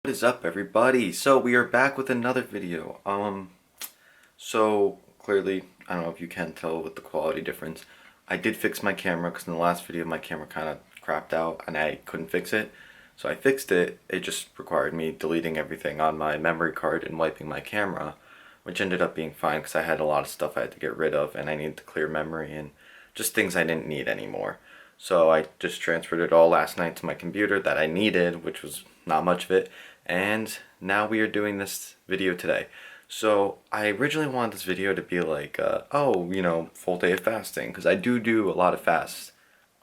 What is up, everybody? So we are back with another video. So clearly, I don't know if you can tell with the quality difference. I did fix my camera because in the last video my camera kind of crapped out and I couldn't fix it. So I fixed it. It just required me deleting everything on my memory card and wiping my camera, which ended up being fine because I had a lot of stuff I had to get rid of and I needed to clear memory and just things I didn't need anymore. So I just transferred it all last night to my computer that I needed, which was not much of it. And now we are doing this video today. So I originally wanted this video to be like, full day of fasting, because I do a lot of fasts.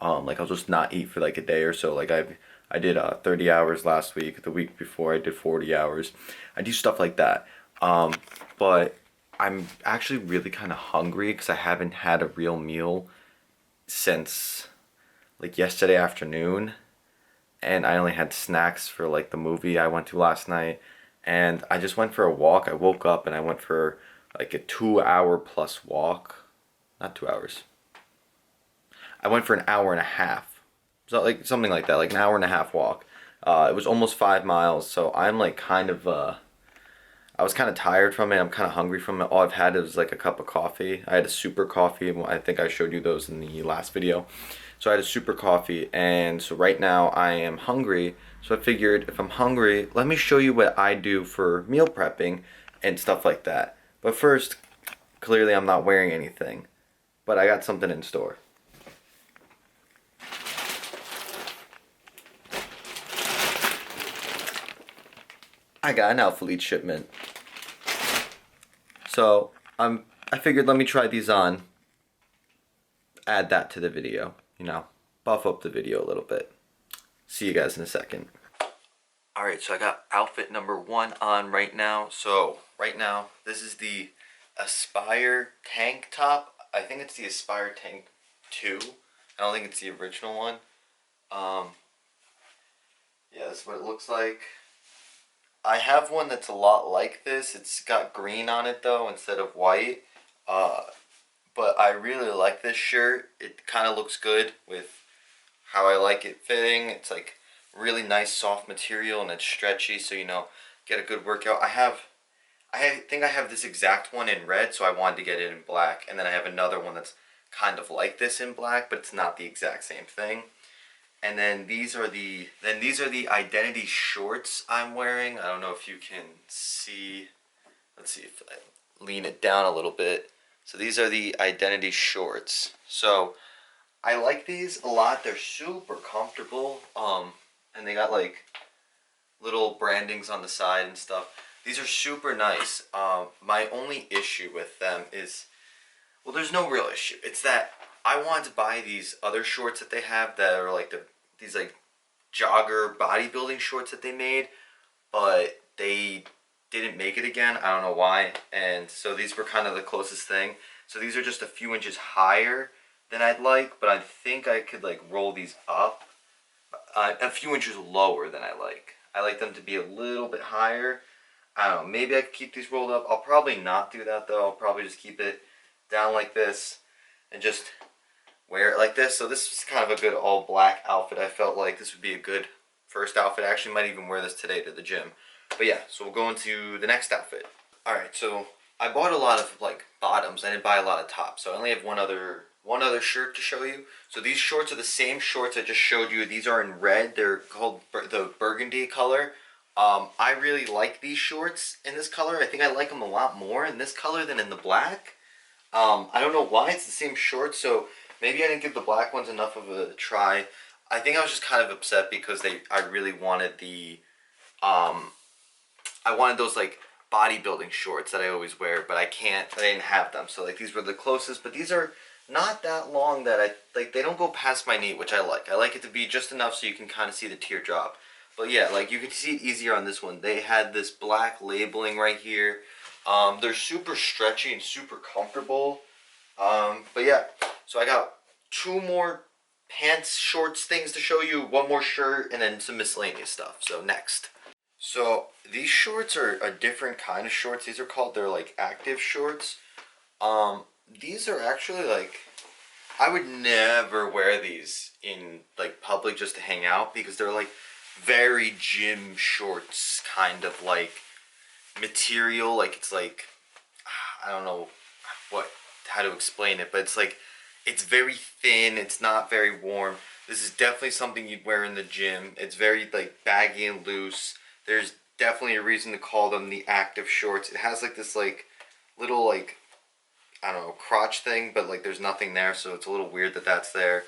Like I'll just not eat for like a day or so. Like I did 30 hours last week. The week before I did 40 hours. I do stuff like that. But I'm actually really kind of hungry because I haven't had a real meal since like yesterday afternoon, and I only had snacks for like the movie I went to last night, and I just went for a walk. I woke up and I went for like a 2 hour plus walk. Not 2 hours. I went for an hour and a half. So like something like that, like an hour and a half walk. It was almost 5 miles, so I'm like I was kind of tired from it. I'm kind of hungry from it. All I've had is like a cup of coffee. I had a super coffee. I think I showed you those in the last video. So I had a super coffee, and so right now I am hungry. So I figured if I'm hungry, let me show you what I do for meal prepping and stuff like that. But first, clearly I'm not wearing anything, but I got something in store. I got an Alphalete shipment. So I figured let me try these on, add that to the video, buff up the video a little bit. See you guys in a second. Alright, so I got outfit number 1 on right now. So right now, this is the Aspire tank top. I think it's the Aspire tank 2. I don't think it's the original one. Yeah, that's what it looks like. I have one that's a lot like this. It's got green on it though instead of white. But I really like this shirt. It kind of looks good with how I like it fitting. It's like really nice soft material and it's stretchy, so get a good workout. I think I have this exact one in red, so I wanted to get it in black, and then I have another one that's kind of like this in black, but it's not the exact same thing. And then these are the identity shorts I'm wearing. I don't know if you can see. Let's see if I lean it down a little bit. So these are the identity shorts. So I like these a lot. They're super comfortable. And they got like little brandings on the side and stuff. These are super nice. My only issue with them is, well, there's no real issue. It's that I wanted to buy these other shorts that they have that are like these like jogger bodybuilding shorts that they made, but they didn't make it again. I don't know why. And so these were kind of the closest thing. So these are just a few inches higher than I'd like, but I think I could like roll these up a few inches lower than I like. I like them to be a little bit higher. I don't know, maybe I could keep these rolled up. I'll probably not do that though. I'll probably just keep it down like this and just wear it like this. So this is kind of a good all black outfit. I felt like this would be a good first outfit. I actually might even wear this today to the gym. But yeah, so we'll go into the next outfit. Alright, so I bought a lot of like bottoms. I didn't buy a lot of tops. So I only have one other shirt to show you. So these shorts are the same shorts I just showed you. These are in red. They're called the burgundy color. I really like these shorts in this color. I think I like them a lot more in this color than in the black. I don't know why. It's the same shorts, so maybe I didn't give the black ones enough of a try. I think I was just kind of upset because I really wanted I wanted those like bodybuilding shorts that I always wear, but I didn't have them. So like these were the closest, but these are not that long that they don't go past my knee, which I like. I like it to be just enough so you can kind of see the teardrop. But yeah, like you can see it easier on this one. They had this black labeling right here. They're super stretchy and super comfortable. But yeah, so I got 2 more pants, shorts, things to show you, 1 more shirt, and then some miscellaneous stuff. So next. So these shorts are a different kind of shorts. They're like active shorts. These are actually like, I would never wear these in like public just to hang out because they're like very gym shorts kind of like material. Like it's like, I don't know what how to explain it, but it's like it's very thin. It's not very warm. This is definitely something you'd wear in the gym. It's very like baggy and loose. There's definitely a reason to call them the active shorts. It has like this like little like, I don't know, crotch thing, but like there's nothing there, so it's a little weird that that's there.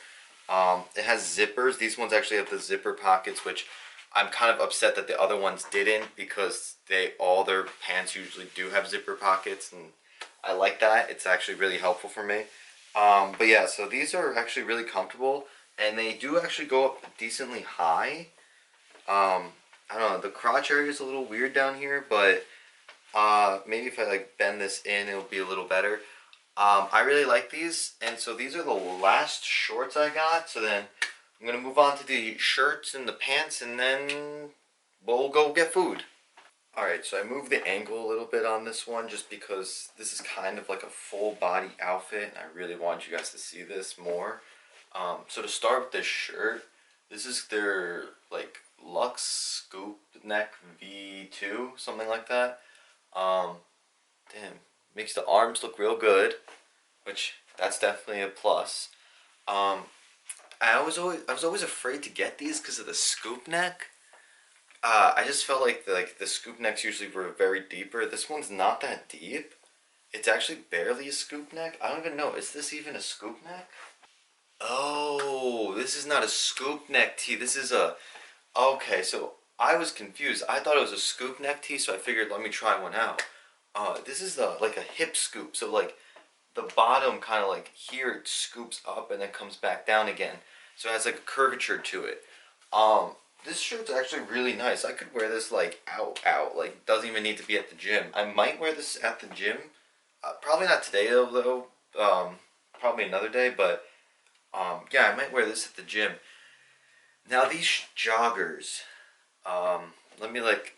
It has zippers. These ones actually have the zipper pockets, which I'm kind of upset that the other ones didn't, because all their pants usually do have zipper pockets, and I like that. It's actually really helpful for me. But yeah, so these are actually really comfortable, and they do actually go up decently high. I don't know, the crotch area is a little weird down here, but maybe if I like bend this in, it'll be a little better. I really like these, and so these are the last shorts I got. So then I'm gonna move on to the shirts and the pants, and then we'll go get food. Alright, so I moved the angle a little bit on this one just because this is kind of like a full body outfit, and I really want you guys to see this more. So to start with this shirt, this is their like Luxe Scoop Neck V2, something like that. Um, Damn, makes the arms look real good, which that's definitely a plus. Um, I was always afraid to get these because of the scoop neck. I just felt like the scoop necks usually were very deeper. This one's not that deep. It's actually barely a scoop neck. I don't even know. Is this even a scoop neck? Oh, this is not a scoop neck tee. This is a... Okay, so I was confused. I thought it was a scoop neck tee, so I figured let me try one out. This is like a hip scoop. So like the bottom kind of like here it scoops up and then comes back down again. So it has like a curvature to it. This shirt's actually really nice. I could wear this like out. Like doesn't even need to be at the gym. I might wear this at the gym. Probably not today though. Probably another day. But yeah, I might wear this at the gym. Now these joggers. Let me like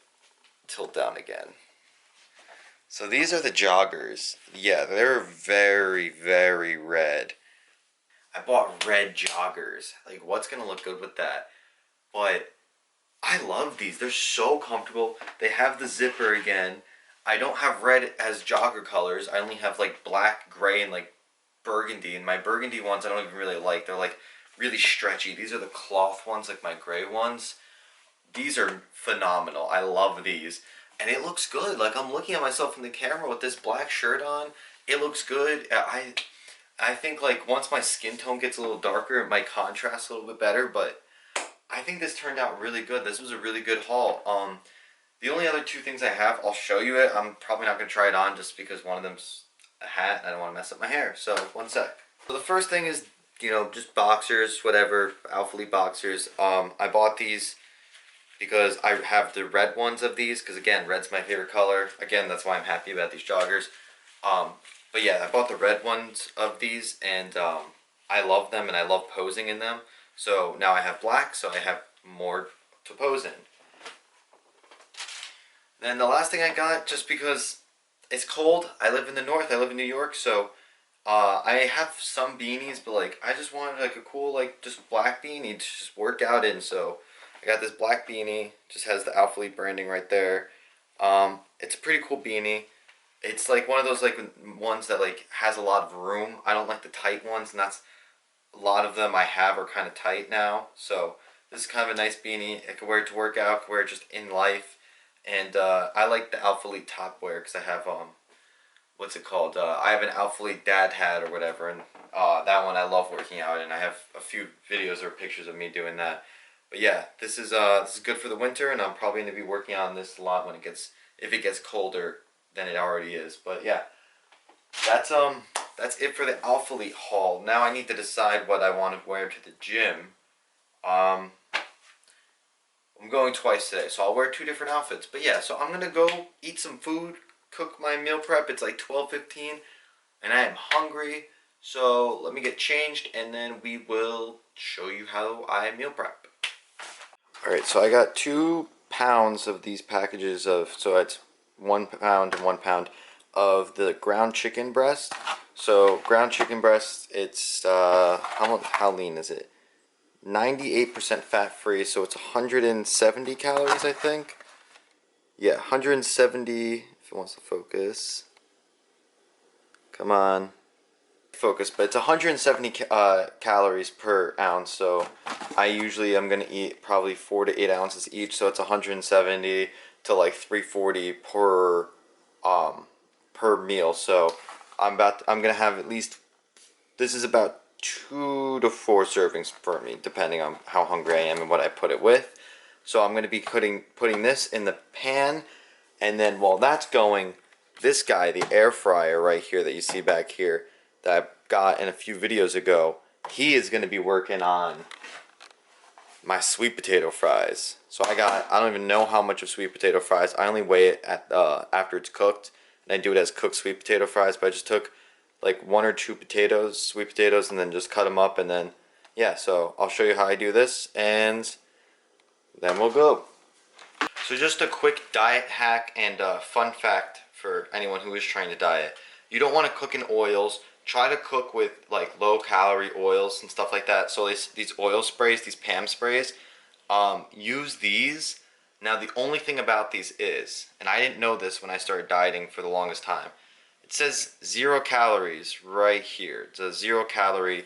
tilt down again. So these are the joggers. Yeah, they're very, very red. I bought red joggers. Like, what's gonna look good with that? But I love these. They're so comfortable. They have the zipper again. I don't have red as jogger colors. I only have like black, gray, and like burgundy. And my burgundy ones I don't even really like. They're like really stretchy. These are the cloth ones, like my gray ones. These are phenomenal. I love these. And it looks good. Like I'm looking at myself in the camera with this black shirt on. It looks good. I think like once my skin tone gets a little darker, it might contrast a little bit better, but I think this turned out really good. This was a really good haul. The only other two things I have, I'll show you it. I'm probably not going to try it on just because one of them's a hat and I don't want to mess up my hair. So, one sec. So the first thing is, just boxers, whatever, Alphalete boxers. I bought these because I have the red ones of these, because again, red's my favorite color. Again, that's why I'm happy about these joggers. But yeah, I bought the red ones of these, and I love them, and I love posing in them. So now I have black, so I have more to pose in. Then the last thing I got, just because it's cold, I live in the north, I live in New York, so I have some beanies, but like I just wanted like a cool like just black beanie to just work out in, so I got this black beanie, just has the Alphalete branding right there. It's a pretty cool beanie. It's like one of those like ones that like has a lot of room. I don't like the tight ones, and that's a lot of them I have are kind of tight now. So this is kind of a nice beanie. I can wear it to work out, I can wear it just in life. And I like the Alphalete top wear because I have what's it called? I have an Alphalete dad hat or whatever, and that one I love working out, and I have a few videos or pictures of me doing that. But yeah, this is good for the winter, and I'm probably going to be working on this a lot when if it gets colder than it already is. But yeah, that's it for the Alphalete haul. Now I need to decide what I want to wear to the gym. I'm going twice today, so I'll wear two different outfits. But yeah, so I'm gonna go eat some food, cook my meal prep. It's like 12:15, and I am hungry. So let me get changed, and then we will show you how I meal prep. All right, so I got 2 pounds of these packages of, so it's 1 pound and 1 pound of the ground chicken breast. So ground chicken breast, it's how lean is it? 98% fat free, so it's 170 calories, I think. Yeah, 170, if it wants to focus. Come on. Focus, but it's 170 calories per ounce, so I usually am going to eat probably 4 to 8 ounces each, so it's 170 to like 340 per meal. So I'm going to have at least, this is about 2 to 4 servings for me, depending on how hungry I am and what I put it with. So I'm going to be putting this in the pan, and then while that's going, this guy, the air fryer right here that you see back here, that I got in a few videos ago, he is going to be working on my sweet potato fries. So I don't even know how much of sweet potato fries. I only weigh it at after it's cooked, and I do it as cooked sweet potato fries. But I just took like 1 or 2 sweet potatoes, and then just cut them up, and then yeah. So I'll show you how I do this, and then we'll go. So just a quick diet hack and fun fact for anyone who is trying to diet. You don't want to cook in oils. Try to cook with like low calorie oils and stuff like that. So these oil sprays, these PAM sprays, use these. Now the only thing about these is, and I didn't know this when I started dieting for the longest time, it says 0 calories right here. It's a 0 calorie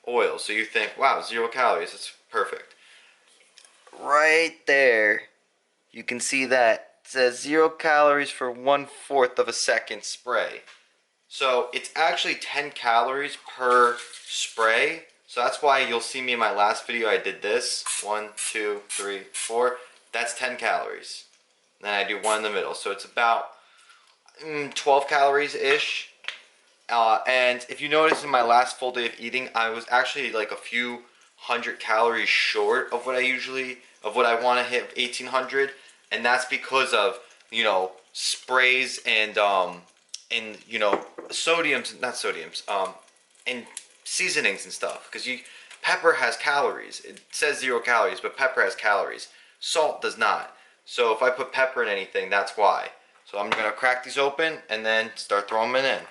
oil. So you think, wow, 0 calories, that's perfect. Right there, you can see that it says 0 calories for 1/4 of a second spray. So it's actually 10 calories per spray. So that's why you'll see me in my last video, I did this. 1, 2, 3, 4. That's 10 calories. Then I do one in the middle. So it's about 12 calories-ish. And if you notice in my last full day of eating, I was actually like a few hundred calories short of what I want to hit 1800. And that's because of, sprays and and seasonings and stuff, because pepper has calories. It says 0 calories, but pepper has calories. Salt does not. So if I put pepper in anything, that's why. So I'm gonna crack these open and then start throwing them in.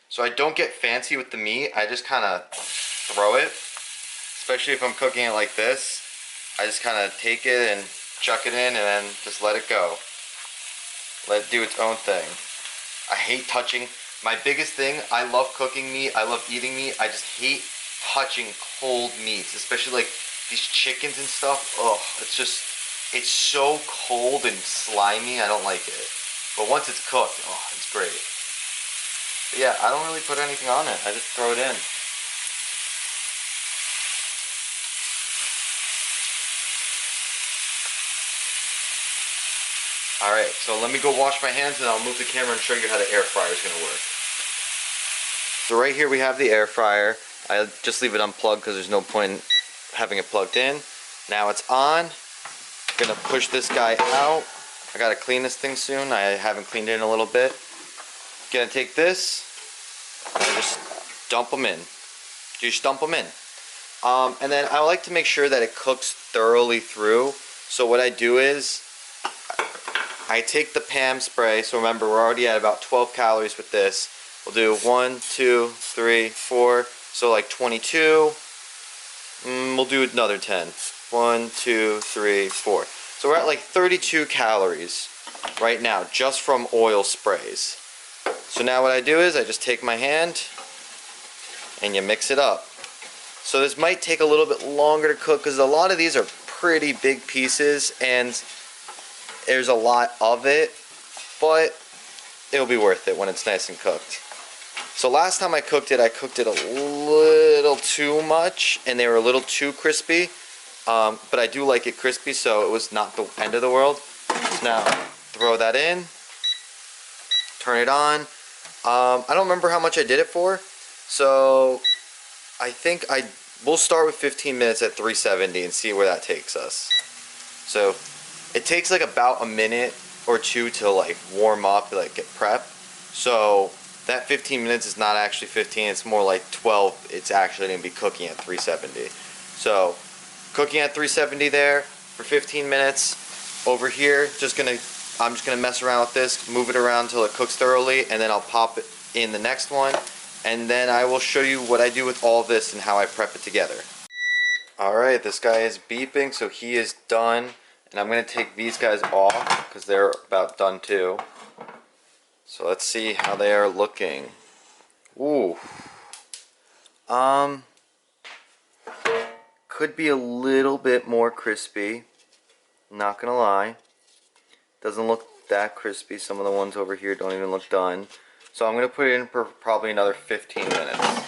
So I don't get fancy with the meat. I just kind of throw it, especially if I'm cooking it like this. I just kind of take it and chuck it in and then just let it go. Let it do its own thing. I hate touching. My biggest thing, I love cooking meat. I love eating meat. I just hate touching cold meats, especially like these chickens and stuff. Ugh, it's so cold and slimy. I don't like it. But once it's cooked, oh, it's great. But yeah, I don't really put anything on it. I just throw it in. Alright, so let me go wash my hands and I'll move the camera and show you how the air fryer is going to work. So right here we have the air fryer. I just leave it unplugged because there's no point having it plugged in. Now it's on. I'm going to push this guy out. I got to clean this thing soon. I haven't cleaned it in a little bit. Gonna take this and just dump them in. Just dump them in. And then I like to make sure that it cooks thoroughly through. So what I do is I take the PAM spray. So remember, we're already at about 12 calories with this. We'll do 1, 2, 3, 4. So like 22. We'll do another 10. 1, 2, 3, 4. So we're at like 32 calories right now just from oil sprays. So now what I do is I just take my hand and you mix it up. So this might take a little bit longer to cook because a lot of these are pretty big pieces and there's a lot of it, but it'll be worth it when it's nice and cooked. So last time I cooked it a little too much and they were a little too crispy, but I do like it crispy, so it was not the end of the world. So now throw that in, turn it on. I don't remember how much I did it for, so I think we'll start with 15 minutes at 370 and see where that takes us. So it takes like about a minute or two to like warm up, like get prep. So that 15 minutes is not actually 15, it's more like 12. It's actually going to be cooking at 370. So cooking at 370 there for 15 minutes. Over here, I'm just gonna mess around with this, move it around until it cooks thoroughly, and then I'll pop it in the next one, and then I will show you what I do with all this and how I prep it together. Alright, this guy is beeping, so he is done, and I'm gonna take these guys off because they're about done too. So let's see how they are looking. Ooh. Could be a little bit more crispy. Not gonna lie. Doesn't look that crispy. Some of the ones over here don't even look done. So I'm gonna put it in for probably another 15 minutes.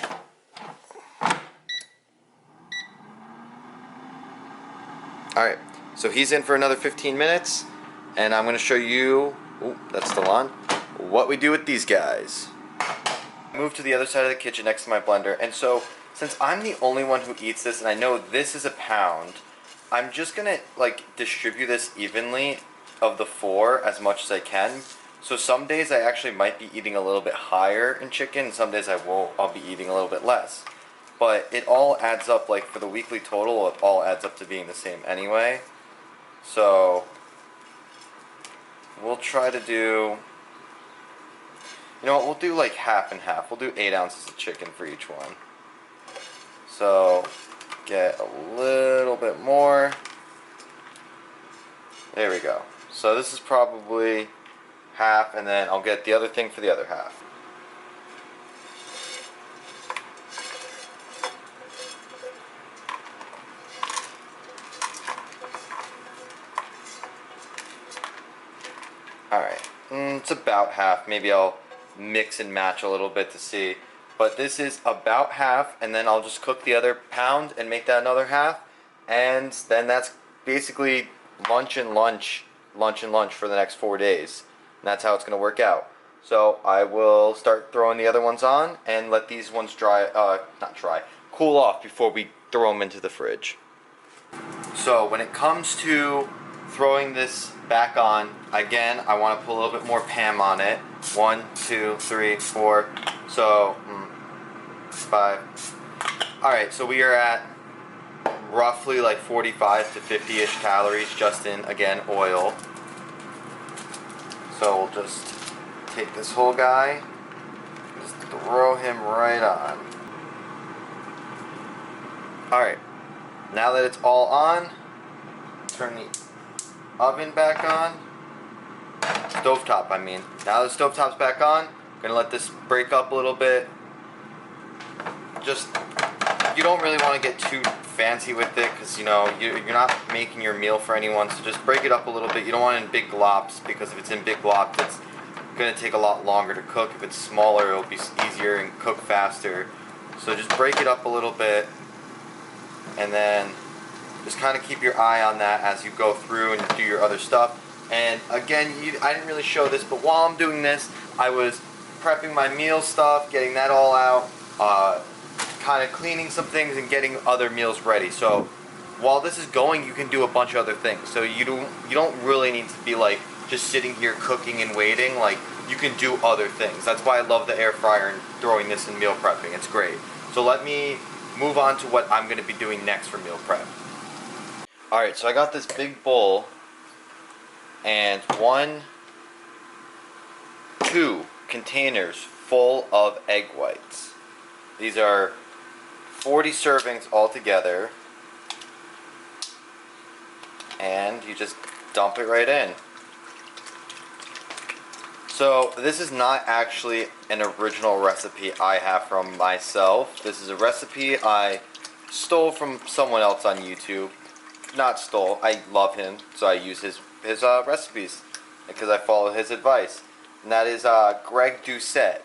Alright, so he's in for another 15 minutes, and I'm gonna show you, ooh, that's still on, what we do with these guys. Move to the other side of the kitchen next to my blender, and so since I'm the only one who eats this, and I know this is a pound, I'm just gonna like distribute this evenly of the 4 as much as I can. So some days I actually might be eating a little bit higher in chicken, and some days I'll be eating a little bit less. But it all adds up, like for the weekly total, it all adds up to being the same anyway. So we'll try to do, you know what, we'll do like half and half. We'll do 8 ounces of chicken for each one. So get a little bit more. There we go. So this is probably half, and then I'll get the other thing for the other half. Alright, it's about half. Maybe I'll mix and match a little bit to see. But this is about half, and then I'll just cook the other pound and make that another half. And then that's basically lunch and lunch for the next 4 days. And that's how it's going to work out. So I will start throwing the other ones on and let these ones cool off before we throw them into the fridge. So when it comes to throwing this back on, again, I want to put a little bit more Pam on it. 1, 2, 3, 4. So 5. Alright, so we are at roughly like 45 to 50-ish calories just in, again, oil. So we'll just take this whole guy, just throw him right on. Alright, now that it's all on, turn the oven back on. Stovetop, I mean. Now the stovetop's back on, I'm going to let this break up a little bit. Just, you don't really want to get too fancy with it because, you know, you're not making your meal for anyone, so just break it up a little bit. You don't want it in big globs, because if it's in big globs, it's going to take a lot longer to cook. If it's smaller, it'll be easier and cook faster. So just break it up a little bit, and then just kind of keep your eye on that as you go through and do your other stuff. And again, I didn't really show this, but while I'm doing this, I was prepping my meal stuff, getting that all out, kind of cleaning some things and getting other meals ready. So while this is going, you can do a bunch of other things. So you don't really need to be like just sitting here cooking and waiting. Like, you can do other things. That's why I love the air fryer and throwing this in meal prepping. It's great. So let me move on to what I'm going to be doing next for meal prep. Alright, so I got this big bowl and 2 containers full of egg whites. These are 40 servings altogether, and you just dump it right in. So this is not actually an original recipe I have from myself. This is a recipe I stole from someone else on YouTube. Not stole, I love him, so I use his recipes because I follow his advice. And that is Greg Doucette.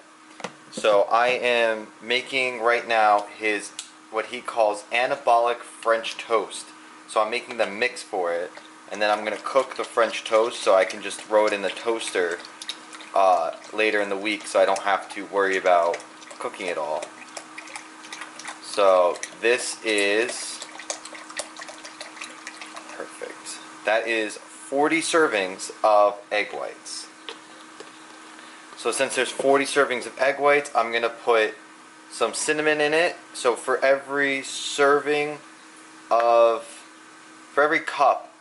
So I am making right now his, what he calls anabolic French toast. So I'm making the mix for it, and then I'm going to cook the French toast so I can just throw it in the toaster later in the week, so I don't have to worry about cooking it all. So this is perfect. That is 40 servings of egg whites. So since there's 40 servings of egg whites, I'm going to put some cinnamon in it. So for every serving of for every cup,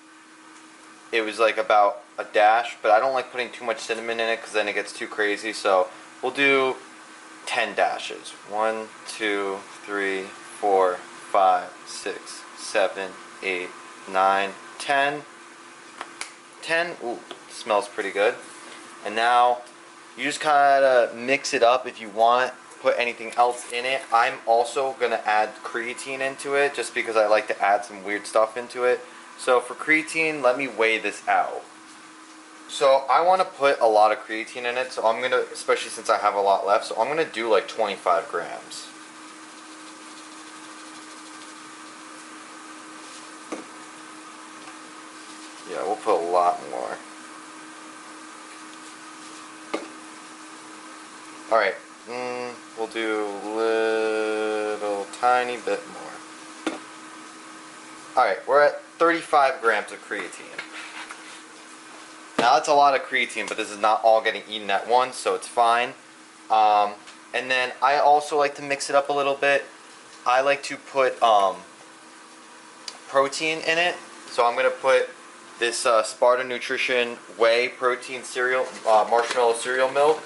it was like about a dash, but I don't like putting too much cinnamon in it because then it gets too crazy. So we'll do 10 dashes. 1, 2, 3, 4, 5, 6, 7, 8, 9, 10. 10. Ooh, smells pretty good. And now you just kind of mix it up if you want. Put anything else in it. I'm also going to add creatine into it just because I like to add some weird stuff into it. So for creatine, let me weigh this out. So I want to put a lot of creatine in it, so I'm going to, especially since I have a lot left, so I'm going to do like 25 grams. Yeah, we'll put a lot more. Alright, we'll do a little tiny bit more. Alright, we're at 35 grams of creatine. Now that's a lot of creatine, but this is not all getting eaten at once, so it's fine. And then I also like to mix it up a little bit. I like to put protein in it. So I'm going to put this Sparta Nutrition Whey Protein cereal, marshmallow cereal milk.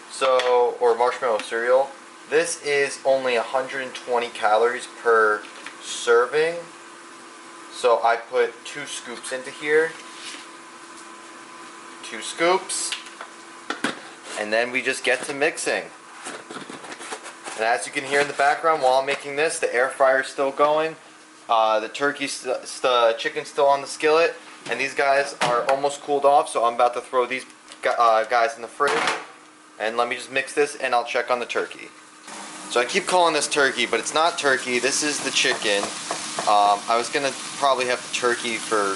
So, or marshmallow cereal. This is only 120 calories per serving. So I put 2 scoops into here. 2 scoops. And then we just get to mixing. And as you can hear in the background while I'm making this, the air fryer is still going. The chicken's still on the skillet. And these guys are almost cooled off, so I'm about to throw these guys in the fridge. And let me just mix this and I'll check on the turkey. So I keep calling this turkey, but it's not turkey. This is the chicken. I was going to probably have the turkey for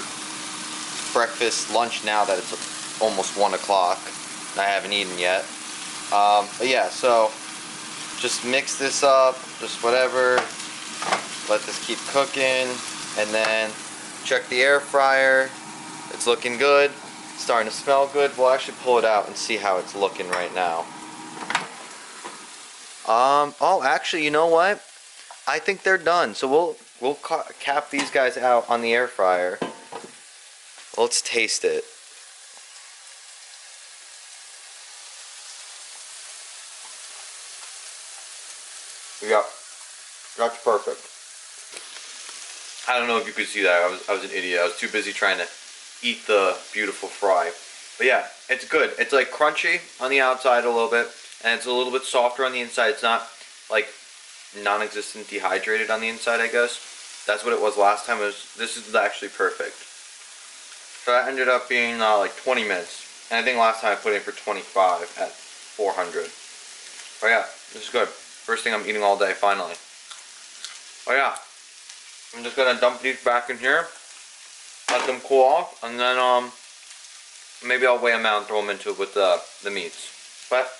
breakfast, lunch now that it's almost 1 o'clock. I haven't eaten yet. But yeah, so just mix this up, just whatever. Let this keep cooking. And then check the air fryer. It's looking good. It's starting to smell good. We'll actually pull it out and see how it's looking right now. Oh, actually, you know what? I think they're done. So we'll cap these guys out on the air fryer. Let's taste it. Yeah, that's perfect. I don't know if you could see that. I was an idiot. I was too busy trying to eat the beautiful fry. But yeah, it's good. It's like crunchy on the outside a little bit, and it's a little bit softer on the inside. It's not like non-existent dehydrated on the inside, I guess. That's what it was last time. This is actually perfect. So that ended up being like 20 minutes. And I think last time I put it in for 25 at 400. But yeah, this is good. First thing I'm eating all day, finally. Oh yeah, I'm just gonna dump these back in here, let them cool off, and then maybe I'll weigh them out and throw them into it with the meats. But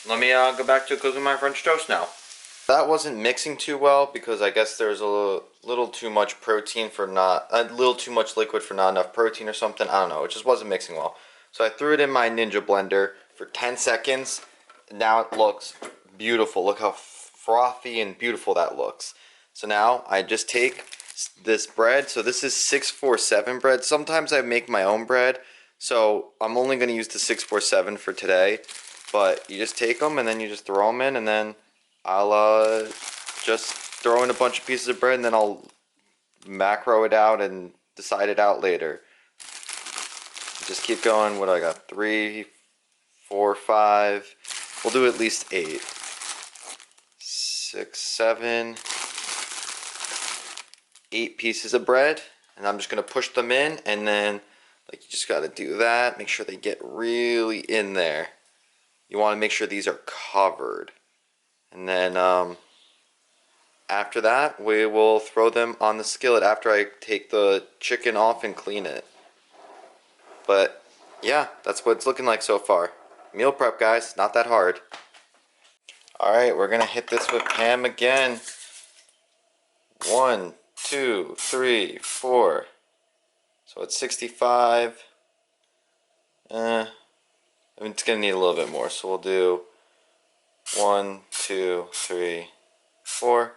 let me go back to cooking my French toast now. That wasn't mixing too well because I guess there's a little too much protein for not, a little too much liquid for not enough protein or something. I don't know. It just wasn't mixing well. So I threw it in my Ninja blender for 10 seconds. Now it looks beautiful. Look how frothy and beautiful that looks. So now I just take this bread. So this is 647 bread. Sometimes I make my own bread. So I'm only going to use the 647 for today. But you just take them and then you just throw them in, and then I'll just throw in a bunch of pieces of bread, and then I'll macro it out and decide it out later. Just keep going. What do I got? 3, 4, 5. We'll do at least 8. 6, 7. 8 pieces of bread, and I'm just gonna push them in, and then like you just gotta do that. Make sure they get really in there. You want to make sure these are covered, and then after that we will throw them on the skillet after I take the chicken off and clean it. But yeah, that's what it's looking like so far. Meal prep, guys, not that hard. Alright, we're gonna hit this with Pam again. 1, 2, 3, 4. So it's 65. I mean, it's gonna need a little bit more, so we'll do 1, 2, 3, 4.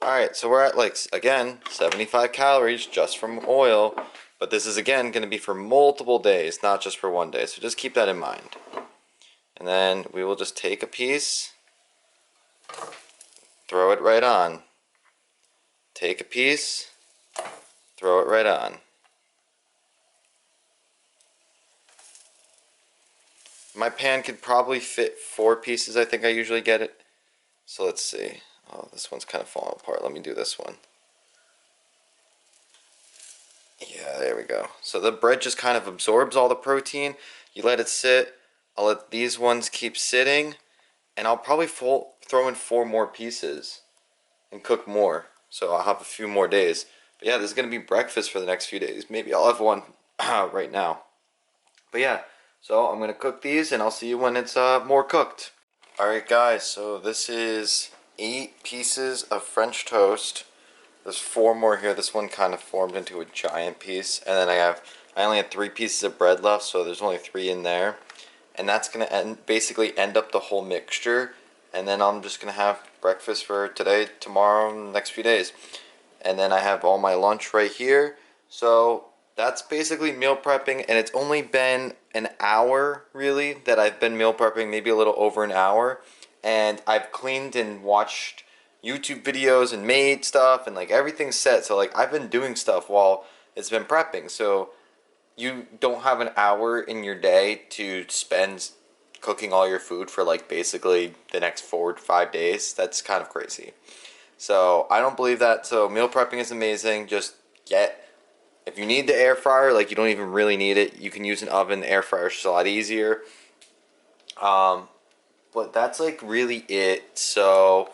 Alright, so we're at like, again, 75 calories just from oil. But this is again going to be for multiple days, not just for one day. So just keep that in mind. And then we will just take a piece, throw it right on. Take a piece, throw it right on. My pan could probably fit 4 pieces, I think I usually get it. So let's see. Oh, this one's kind of falling apart. Let me do this one. Yeah, there we go. So the bread just kind of absorbs all the protein. You let it sit. I'll let these ones keep sitting. And I'll probably throw in 4 more pieces and cook more. So I'll have a few more days. But yeah, this is going to be breakfast for the next few days. Maybe I'll have one right now. But yeah, so I'm going to cook these and I'll see you when it's more cooked. Alright guys, so this is 8 pieces of French toast. There's 4 more here. This one kind of formed into a giant piece. And then I only had 3 pieces of bread left, so there's only 3 in there. And that's going to basically end up the whole mixture. And then I'm just going to have breakfast for today, tomorrow, and the next few days. And then I have all my lunch right here. So that's basically meal prepping, and it's only been an hour really that I've been meal prepping, maybe a little over an hour. And I've cleaned and watched YouTube videos and made stuff, and like everything's set. So like I've been doing stuff while it's been prepping. So you don't have an hour in your day to spend cooking all your food for like basically the next 4 to 5 days. That's kind of crazy. So I don't believe that. So meal prepping is amazing. Just if you need the air fryer, like you don't even really need it. You can use an oven. The air fryer is just a lot easier. But that's like really it. So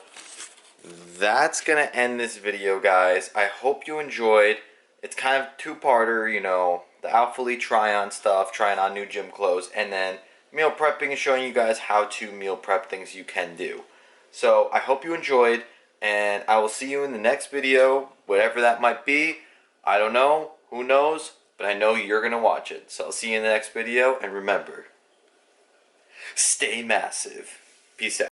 that's gonna end this video, guys. I hope you enjoyed. It's kind of two-parter, you know, the Alphalete try-on stuff, trying on new gym clothes, and then meal prepping and showing you guys how to meal prep things you can do. So I hope you enjoyed, and I will see you in the next video, whatever that might be. I don't know, who knows, but I know you're gonna watch it. So I'll see you in the next video, and remember, stay massive. Peace out.